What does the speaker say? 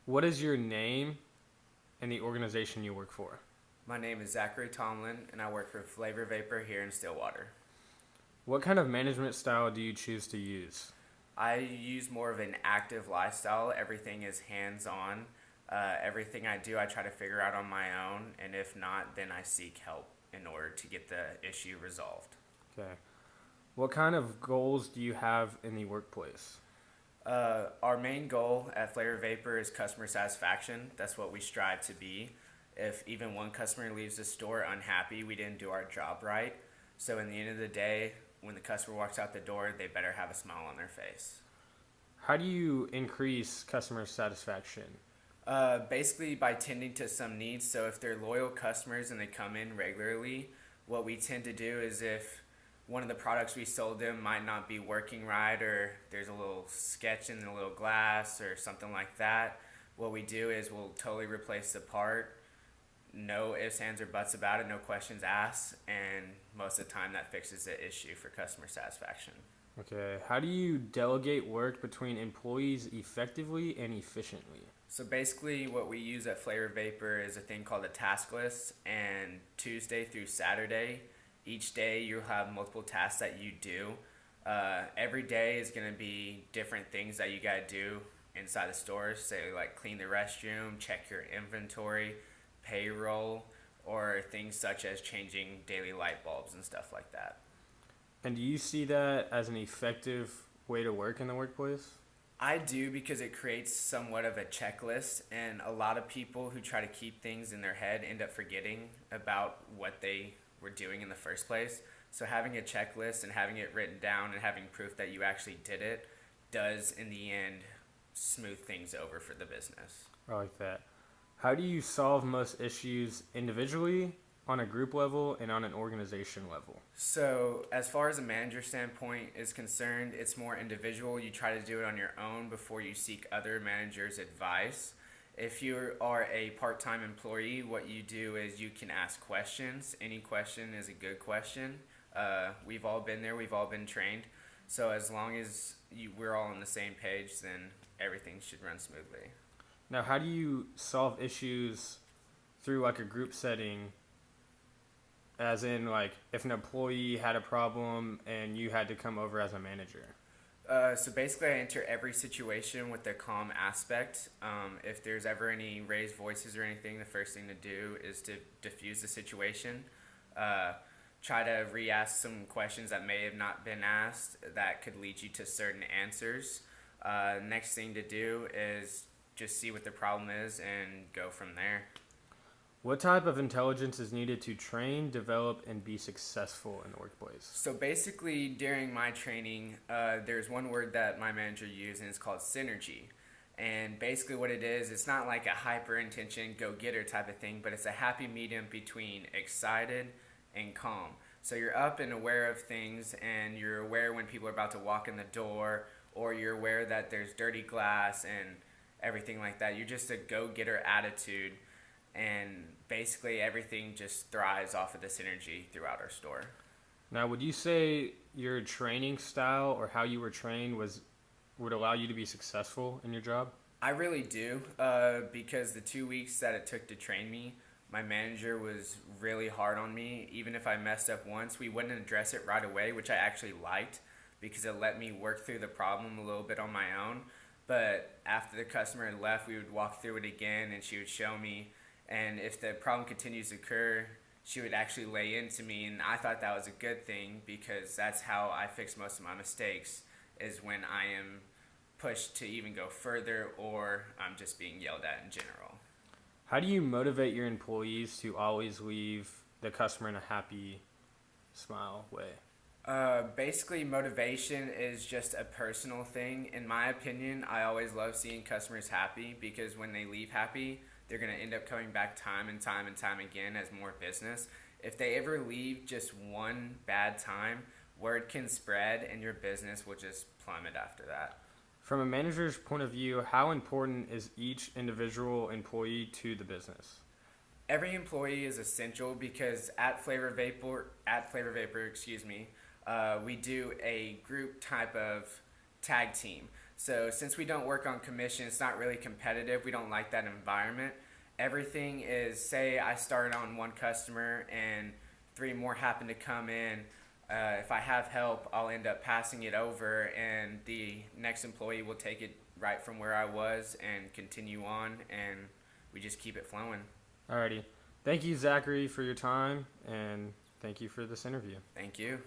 What is your name and the organization you work for? My name is Zachary Tomlin, and I work for Flavor Vapor here in Stillwater. What kind of management style do you choose to use? I use more of an active lifestyle. Everything is hands on. Everything I do, I try to figure out on my own, and if not, then I seek help in order to get the issue resolved. Okay. What kind of goals do you have in the workplace? Our main goal at Flavor Vapor is customer satisfaction. That's what we strive to be. If even one customer leaves the store unhappy, we didn't do our job right. So, in the end of the day, when the customer walks out the door, they better have a smile on their face. How do you increase customer satisfaction? Basically, by tending to some needs. So, if they're loyal customers and they come in regularly, what we tend to do is if one of the products we sold them might not be working right, or there's a little sketch in the little glass, or something like that, what we do is we'll totally replace the part. No ifs, ands, or buts about it, no questions asked, and most of the time that fixes the issue for customer satisfaction. Okay. How do you delegate work between employees effectively and efficiently? So basically, what we use at Flavor Vapor is a thing called a task list, and Tuesday through Saturday, each day you'll have multiple tasks that you do. Every day is going to be different things that you got to do inside the store. Say, like clean the restroom, check your inventory, payroll, or things such as changing daily light bulbs and stuff like that. And do you see that as an effective way to work in the workplace? I do because it creates somewhat of a checklist, and a lot of people who try to keep things in their head end up forgetting about what they were doing in the first place. So, having a checklist and having it written down and having proof that you actually did it does, in the end, smooth things over for the business. I like that. How do you solve most issues individually, on a group level, and on an organization level? So, as far as a manager standpoint is concerned, it's more individual. You try to do it on your own before you seek other managers' advice. If you are a part time employee, what you do is you can ask questions. Any question is a good question. We've all been there, we've all been trained. So, as long as we're all on the same page, then everything should run smoothly. Now, how do you solve issues through like a group setting, as in like if an employee had a problem and you had to come over as a manager? So basically, I enter every situation with a calm aspect. If there's ever any raised voices or anything, the first thing to do is to diffuse the situation. Uh, Try to re ask some questions that may have not been asked that could lead you to certain answers. Next thing to do is just see what the problem is and go from there. What type of intelligence is needed to train, develop, and be successful in the workplace? So basically, during my training, there's one word that my manager used, and it's called synergy. And basically, what it is, it's not like a hyper intention, go getter type of thing, but it's a happy medium between excited and calm. So you're up and aware of things, and you're aware when people are about to walk in the door, or you're aware that there's dirty glass and everything like that. You're just a go getter attitude, and basically everything just thrives off of this energy throughout our store. Now, would you say your training style or how you were trained was would allow you to be successful in your job? I really do, because the 2 weeks that it took to train me, my manager was really hard on me. Even if I messed up once, we wouldn't address it right away, which I actually liked because it let me work through the problem a little bit on my own. But after the customer had left, we would walk through it again, and she would show me. And if the problem continues to occur, she would actually lay into me, and I thought that was a good thing because that's how I fix most of my mistakes, is when I am pushed to even go further, or I'm just being yelled at in general. How do you motivate your employees to always leave the customer in a happy smile way? Basically, motivation is just a personal thing. In my opinion, I always love seeing customers happy because when they leave happy, they're going to end up coming back time and time and time again as more business. If they ever leave just one bad time, word can spread and your business will just plummet after that. From a manager's point of view, how important is each individual employee to the business? Every employee is essential because at Flavor Vapor, excuse me, we do a group type of tag team. So since we don't work on commission, it's not really competitive. We don't like that environment. Everything is, say I started on one customer and three more happen to come in. If I have help, I'll end up passing it over, and the next employee will take it right from where I was and continue on, and we just keep it flowing. Alrighty. Thank you, Zachary, for your time, and thank you for this interview. Thank you.